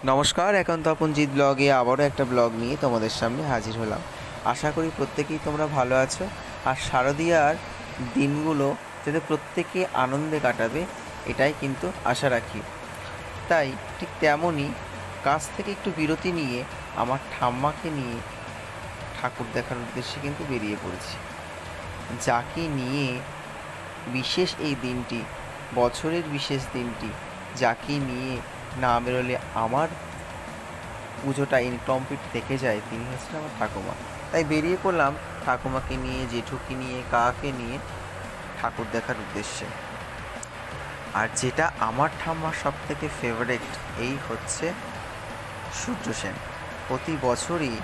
নমস্কার, এখন তপন জিৎ ব্লগে আবারও একটা ব্লগ নিয়ে তোমাদের সামনে হাজির হলাম। আশা করি প্রত্যেকেই তোমরা ভালো আছো আর শারদীয়ার দিনগুলো যাতে প্রত্যেকে আনন্দে কাটাবে এটাই কিন্তু আশা রাখি। তাই ঠিক তেমনই কাজ থেকে একটু বিরতি নিয়ে আমার ঠাম্মাকে নিয়ে ঠাকুর দেখার উদ্দেশ্যে কিন্তু বেরিয়ে পড়েছি। যাকে নিয়ে বিশেষ এই দিনটি, বছরের বিশেষ দিনটি, যাকে নিয়ে না বেরোলে আমার পুজোটা ইনকমপ্লিট থেকে যায়, তিনি হচ্ছেন আমার ঠাকুমা। তাই বেরিয়ে পড়লাম ঠাকুমাকে নিয়ে, জেঠুকে নিয়ে, কাকাকে নিয়ে ঠাকুর দেখার উদ্দেশ্যে। আর যেটা আমার ঠাম্মার সব থেকে ফেভারেট, এই হচ্ছে সূর্য সেন। প্রতি বছরই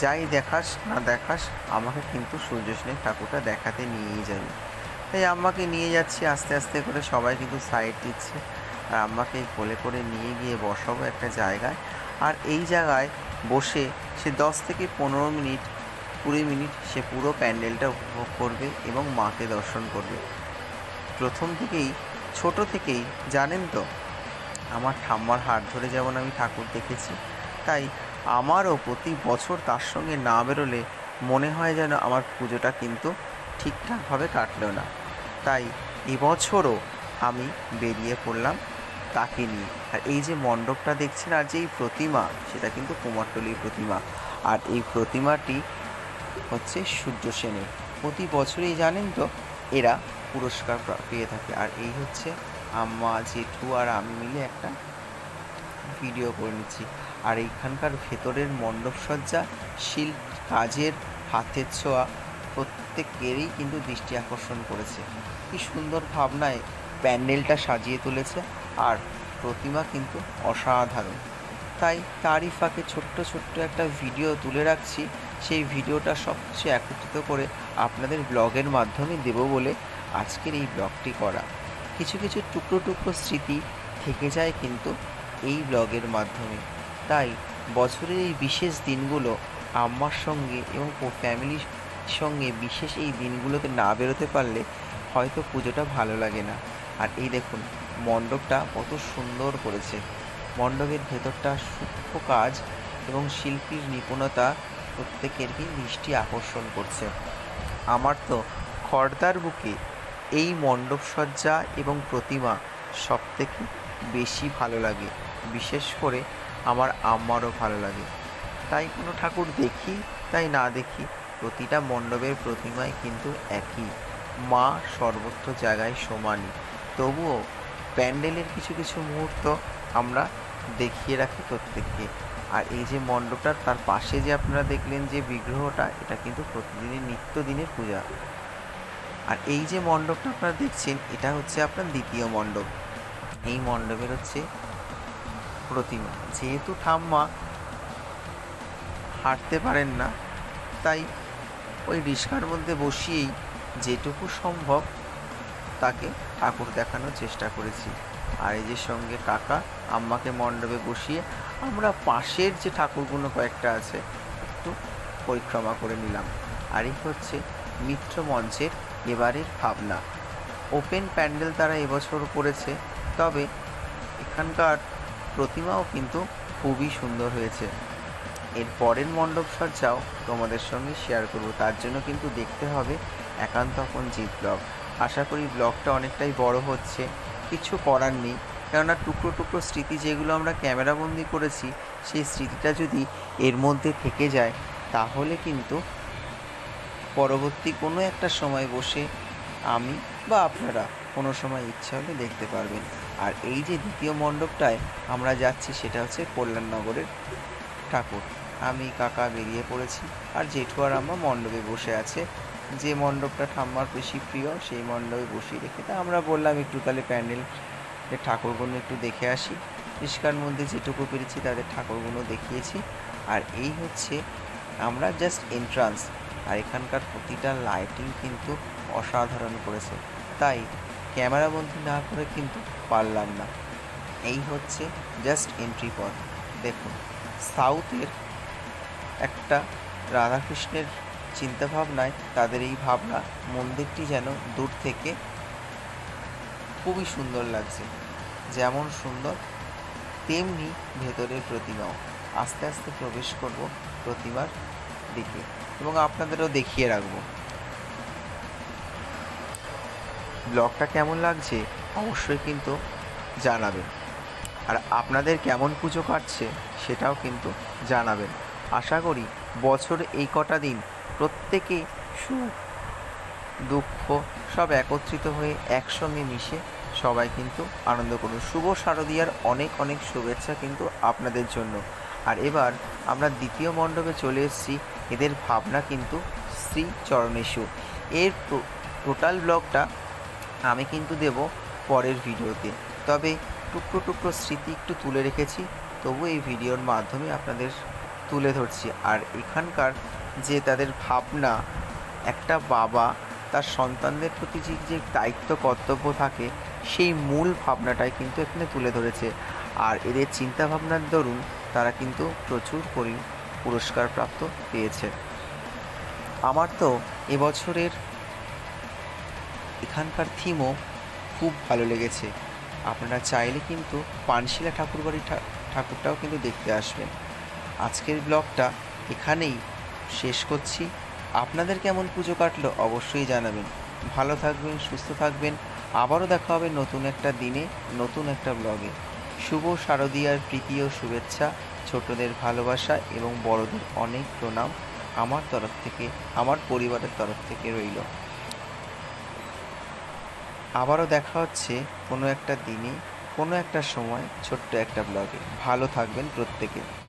যাই দেখাস না দেখাস, আমাকে কিন্তু সূর্য সেনের ঠাকুরটা দেখাতে নিয়েই যাবে। তাই আম্মাকে নিয়ে যাচ্ছি আস্তে আস্তে করে, সবাই কিন্তু সাইড দিচ্ছে আর আম্মাকে কোলে করে নিয়ে গিয়ে বসাবো একটা জায়গায়। আর এই জায়গায় বসে সে 10 থেকে 15 মিনিট 20 মিনিট সে পুরো প্যান্ডেলটা উপভোগ করবে এবং মাকে দর্শন করবে। প্রথম থেকেই, ছোট থেকেই জানেন তো, আমার ঠাম্মার হাত ধরে যেমন আমি ঠাকুর দেখেছি, তাই আমারও প্রতি বছর তার সঙ্গে না বেরোলে মনে হয় যেন আমার পুজোটা কিন্তু ঠিকঠাকভাবে কাটলো না। তাই এবছরও আমি বেরিয়ে পড়লাম তাকে নিয়ে। আর এই যে মণ্ডপটা দেখছেন আর যে এই প্রতিমা, সেটা কিন্তু কুমারটুলির প্রতিমা। আর এই প্রতিমাটি হচ্ছে সূর্য সেনের। প্রতি বছরই জানেন তো এরা পুরস্কার পেয়ে থাকে। আর এই হচ্ছে আম্মা, জেঠু আর আমি মিলে একটা ভিডিও করে নিচ্ছি। আর এইখানকার ভেতরের মণ্ডপসজ্জা, শিল্প কাজের হাতের ছোঁয়া প্রত্যেকেরই কিন্তু দৃষ্টি আকর্ষণ করেছে। কি সুন্দর ভাবনায় প্যান্ডেলটা সাজিয়ে তুলেছে, আর প্রতিমা কিন্তু অসাধারণ। তাই তারই ফাঁকে ছোট্ট ছোট্ট একটা ভিডিও তুলে রাখছি। সেই ভিডিওটা সবচেয়ে একত্রিত করে আপনাদের ব্লগের মাধ্যমে দেব বলে আজকের এই ব্লগটি করা। কিছু কিছু টুকরো টুকরো স্মৃতি থেকে যায় কিন্তু এই ব্লগের মাধ্যমে। তাই বছরের এই বিশেষ দিনগুলো আম্মার সঙ্গে এবং ফ্যামিলির সঙ্গে বিশেষ এই দিনগুলোতে না বেরোতে পারলে হয়তো পুজোটা ভালো লাগে না। আর এই দেখুন মণ্ডপটা কত সুন্দর করেছে। মণ্ডপের ভেতরটা সূক্ষ্ম কাজ এবং শিল্পীর নিপুণতা প্রত্যেকেরই দৃষ্টি আকর্ষণ করছে। আমার তো খড়দার বুকে এই মণ্ডপসজ্জা এবং প্রতিমা সবথেকে বেশি ভালো লাগে। বিশেষ করে আমার আম্মারও ভালো লাগে। তাই কোনো ঠাকুর দেখি তাই না দেখি, প্রতিটা মণ্ডপের প্রতিমাই কিন্তু একই, মা সর্বত্র জায়গায় সমানই। তবুও প্যান্ডেলের কিছু কিছু মুহূর্ত আমরা দেখিয়ে রাখি প্রত্যেককে। আর এই যে মণ্ডপটা, তার পাশে যে আপনারা দেখলেন যে বিগ্রহটা, এটা কিন্তু প্রতিদিনের নিত্যদিনের পূজা। আর এই যে মণ্ডপটা আপনারা দেখছেন, এটা হচ্ছে আপনার দ্বিতীয় মণ্ডপ। এই মণ্ডপের হচ্ছে প্রতিমা। যেহেতু ঠাম্মা হাঁটতে পারেন না, তাই ওই রিস্কার মধ্যে বসিয়েই যেটুকু সম্ভব তাকে ঠাকুর দেখানোর চেষ্টা করেছি। আর এই যে সঙ্গে কাকা, আম্মাকে মণ্ডপে বসিয়ে আমরা পাশের যে ঠাকুরগুলো কয়েকটা আছে একটু পরিক্রমা করে নিলাম। আর এই হচ্ছে মিত্র মঞ্চের এবারের ভাবনা। ওপেন প্যান্ডেল তারা এবছর করেছে, তবে এখানকার প্রতিমাও কিন্তু খুবই সুন্দর হয়েছে। এর পরের মণ্ডপ সজ্জাও তোমাদের সঙ্গে শেয়ার করব, তার জন্য কিন্তু দেখতে হবে একান্ত আপন জিৎ ব্লগ। আশা করি ব্লগটা অনেকটাই বড় হচ্ছে, কিছু করার নেই, কেননা টুকরো টুকরো স্মৃতি যেগুলো আমরা ক্যামেরাবন্দি করেছি, সেই স্মৃতিটা যদি এর মধ্যে থেকে যায়, তাহলে কিন্তু পরবর্তী কোনো একটা সময় বসে আমি বা আপনারা কোনো সময় ইচ্ছা হলে দেখতে পারবেন। আর এই যে দ্বিতীয় মণ্ডপটায় আমরা যাচ্ছি, সেটা হচ্ছে কল্যাণনগরের ঠাকুর। আমি কাকা বেরিয়ে পড়েছি, আর জেঠু আর আম্মা মণ্ডপে বসে আছে। যে মণ্ডপটা ঠাম্মার বেশি প্রিয় সেই মণ্ডপে বসিয়ে রেখে, তা আমরা বললাম একটু তাহলে প্যান্ডেল ঠাকুরগুলো একটু দেখে আসি। রিস্কার মধ্যে যেটুকু পেরেছি তাদের ঠাকুরগুলো দেখিয়েছি। আর এই হচ্ছে আমরা জাস্ট এন্ট্রান্স। আর এখানকার প্রতিটা লাইটিং কিন্তু অসাধারণ করেছে, তাই ক্যামেরাবন্দি না করে কিন্তু পারলাম না। এই হচ্ছে জাস্ট এন্ট্রি পথ। দেখুন সাউথের একটা রাধাকৃষ্ণের চিন্তাভাবনায় তাদের এই ভাবনা, মন্দিরটি যেন দূর থেকে খুবই সুন্দর লাগছে। যেমন সুন্দর তেমনি ভেতরের প্রতিমাও। আস্তে আস্তে প্রবেশ করব প্রতিমার দিকে এবং আপনাদেরও দেখিয়ে রাখবো। ব্লগটা কেমন লাগছে অবশ্যই কিন্তু জানাবেন, আর আপনাদের কেমন পুজো কাটছে সেটাও কিন্তু জানাবেন। আশা করি বছর এই কটা দিন প্রত্যেকে সুখ দুঃখ সব একত্রিত হয়ে একসঙ্গে মিশে সবাই কিন্তু আনন্দ করুন। শুভ শারদীয়ার অনেক অনেক শুভেচ্ছা কিন্তু আপনাদের জন্য। আর এবার আমরা দ্বিতীয় মণ্ডপে চলে এসেছি। এদের ভাবনা কিন্তু শ্রী চরণেশু। এর টোটাল ব্লগটা আমি কিন্তু দেব পরের ভিডিওতে, তবে টুকরো টুকরো স্মৃতি একটু তুলে রেখেছি, তবু এই ভিডিওর মাধ্যমে আপনাদের তুলে ধরছি। আর এখানকার যে তাদের ভাবনা, একটা বাবা তার সন্তানদের প্রতি যে দায়িত্ব কর্তব্য থাকে, সেই মূল ভাবনাটাই কিন্তু এখানে তুলে ধরেছে। আর এদের চিন্তাভাবনার দরুন তারা কিন্তু প্রচুর পুরস্কার প্রাপ্ত পেয়েছে। আমার তো এবছরের এখানকার থিমও খুব ভালো লেগেছে। আপনারা চাইলে কিন্তু পানশিলা ঠাকুরবাড়ির ঠাকুরটাও কিন্তু দেখতে আসবেন। আজকের ব্লগটা এখানেই শেষ করছি। আপনাদের কেমন পুজো কাটলো অবশ্যই জানাবেন। ভালো থাকবেন, সুস্থ থাকবেন। আবারও দেখা হবে নতুন একটা দিনে, নতুন একটা ব্লগে। শুভ শারদীয়ার প্রীতি ও শুভেচ্ছা, ছোটদের ভালোবাসা এবং বড়দের অনেক প্রণাম আমার তরফ থেকে, আমার পরিবারের তরফ থেকে রইল। আবারও দেখা হচ্ছে কোনো একটা দিনে, কোনো একটা সময়, ছোট্ট একটা ব্লগে। ভালো থাকবেন প্রত্যেকে।